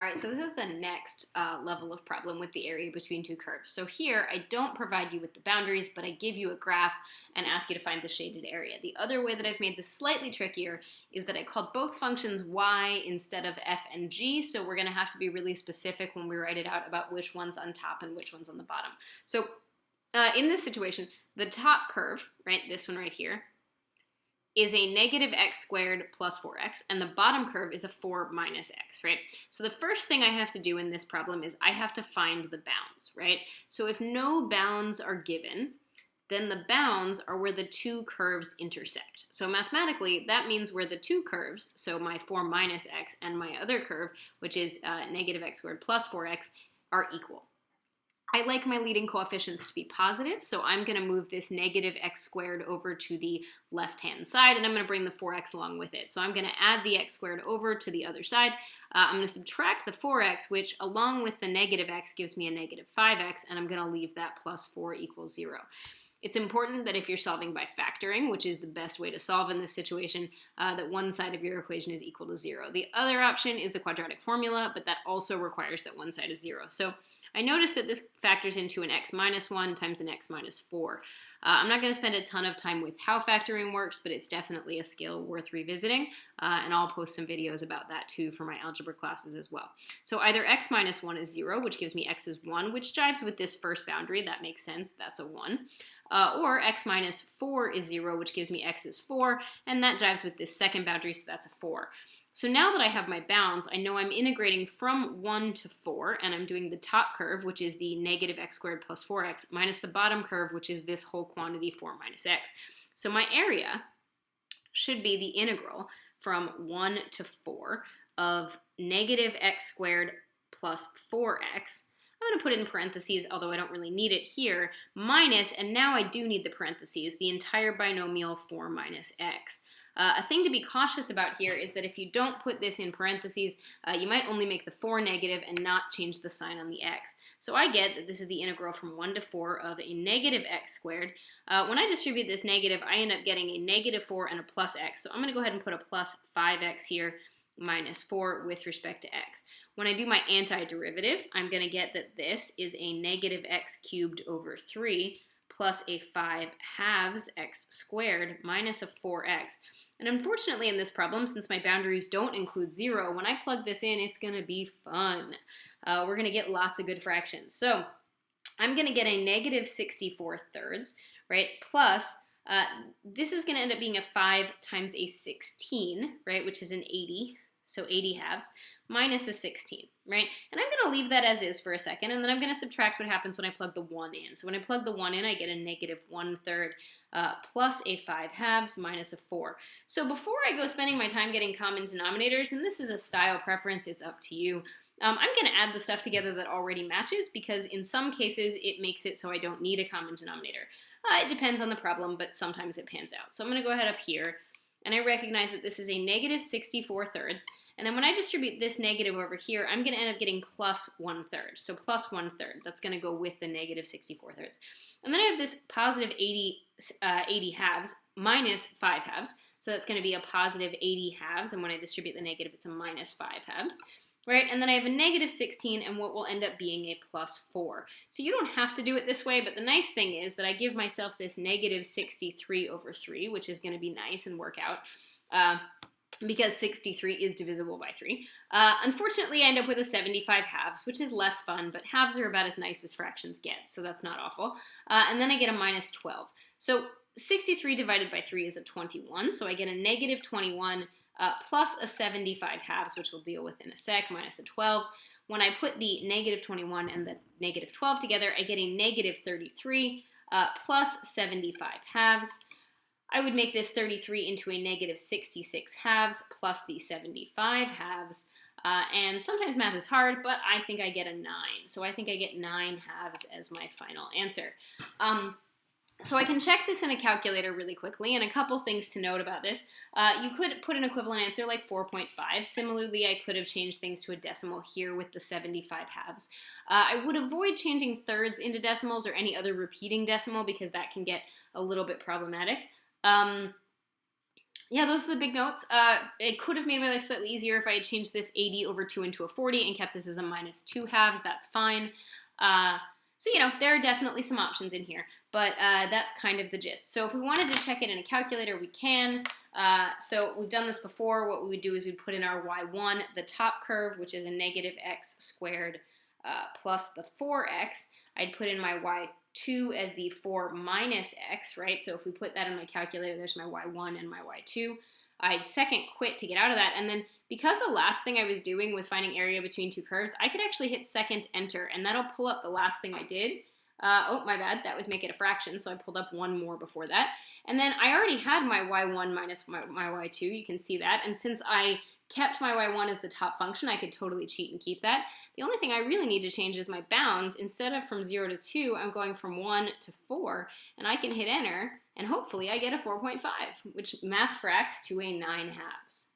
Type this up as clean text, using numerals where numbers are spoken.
All right, so this is the next level of problem with the area between two curves. So here, I don't provide you with the boundaries, but I give you a graph and ask you to find the shaded area. The other way that I've made this slightly trickier is that I called both functions y instead of f and g, so we're going to have to be really specific when we write it out about which one's on top and which one's on the bottom. So in this situation, the top curve, right, this one right here, is a negative x squared plus 4x, and the bottom curve is a 4 minus x, right? So the first thing I have to do in this problem is I have to find the bounds, right? So if no bounds are given, then the bounds are where the two curves intersect. So mathematically, that means where the two curves, so my 4 minus x and my other curve, which is negative x squared plus 4x, are equal. I like my leading coefficients to be positive, so I'm going to move this negative x squared over to the left-hand side, and I'm going to bring the 4x along with it. So I'm going to add the x squared over to the other side. I'm going to subtract the 4x, which along with the negative x gives me a negative 5x, and I'm going to leave that plus 4 equals 0. It's important that if you're solving by factoring, which is the best way to solve in this situation, that one side of your equation is equal to 0. The other option is the quadratic formula, but that also requires that one side is 0. So I noticed that this factors into an x minus 1 times an x minus 4. I'm not going to spend a ton of time with how factoring works, but it's definitely a skill worth revisiting, and I'll post some videos about that too for my algebra classes as well. So either x minus 1 is 0, which gives me x is 1, which jives with this first boundary. That makes sense. That's a 1. Or x minus 4 is 0, which gives me x is 4, and that jives with this second boundary, so that's a 4. So now that I have my bounds, I know I'm integrating from 1 to 4, and I'm doing the top curve, which is the negative x squared plus 4x, minus the bottom curve, which is this whole quantity 4 minus x. So my area should be the integral from 1 to 4 of negative x squared plus 4x. I'm going to put it in parentheses, although I don't really need it here, minus, and now I do need the parentheses, the entire binomial 4 minus x. A thing to be cautious about here is that if you don't put this in parentheses, you might only make the 4 negative and not change the sign on the x. So I get that this is the integral from 1 to 4 of a negative x squared. When I distribute this negative, I end up getting a negative 4 and a plus x. So I'm going to go ahead and put a plus 5x here minus 4 with respect to x. When I do my antiderivative, I'm going to get that this is a negative x cubed over 3 plus a 5 halves x squared minus a 4x. And unfortunately in this problem, since my boundaries don't include 0, when I plug this in, it's going to be fun. We're going to get lots of good fractions. So I'm going to get a negative 64 thirds, right, plus this is going to end up being a 5 times a 16, right, which is an 80, so 80 halves, minus a 16, right? And I'm going to leave that as is for a second, and then I'm going to subtract what happens when I plug the 1 in. So when I plug the 1 in, I get a negative 1/3 plus a 5 halves minus a 4. So before I go spending my time getting common denominators, and this is a style preference, it's up to you, I'm going to add the stuff together that already matches, because in some cases it makes it so I don't need a common denominator. It depends on the problem, but sometimes it pans out. So I'm going to go ahead up here, and I recognize that this is a negative 64 thirds, and then when I distribute this negative over here, I'm going to end up getting plus 1/3. So plus 1/3, that's going to go with the negative 64 thirds. And then I have this positive 80 halves minus 5 halves, so that's going to be a positive 80 halves, and when I distribute the negative, it's a minus 5 halves. Right, and then I have a negative 16 and what will end up being a plus 4. So you don't have to do it this way, but the nice thing is that I give myself this negative 63 over 3, which is going to be nice and work out, because 63 is divisible by 3. Unfortunately, I end up with a 75 halves, which is less fun, but halves are about as nice as fractions get, so that's not awful. And then I get a minus 12. So 63 divided by 3 is a 21, so I get a negative 21 plus a 75 halves, which we'll deal with in a sec, minus a 12. When I put the negative 21 and the negative 12 together, I get a negative 33 plus 75 halves. I would make this 33 into a negative 66 halves plus the 75 halves. And sometimes math is hard, but I think I get a 9. So I think I get 9 halves as my final answer. So I can check this in a calculator really quickly, and a couple things to note about this. You could put an equivalent answer like 4.5. Similarly, I could have changed things to a decimal here with the 75 halves. I would avoid changing thirds into decimals or any other repeating decimal because that can get a little bit problematic. Yeah, those are the big notes. It could have made my life slightly easier if I had changed this 80 over 2 into a 40 and kept this as a minus 2 halves. That's fine. Uh, so, there are definitely some options in here, but that's kind of the gist. So if we wanted to check it in a calculator, we can. So we've done this before. What we would do is we'd put in our y1, the top curve, which is a negative x squared plus the 4x. I'd put in my y2 as the 4 minus x, right? So if we put that in my calculator, there's my y1 and my y2. I'd second quit to get out of that, and then because the last thing I was doing was finding area between two curves, I could actually hit second enter, and that'll pull up the last thing I did. Oh, my bad, that was make it a fraction, so I pulled up one more before that. And then I already had my y1 minus my y2, you can see that, and since I kept my y1 as the top function, I could totally cheat and keep that. The only thing I really need to change is my bounds. Instead of from 0 to 2, I'm going from 1 to 4, and I can hit enter, and hopefully I get a 4.5, which math fracts to a 9 halves.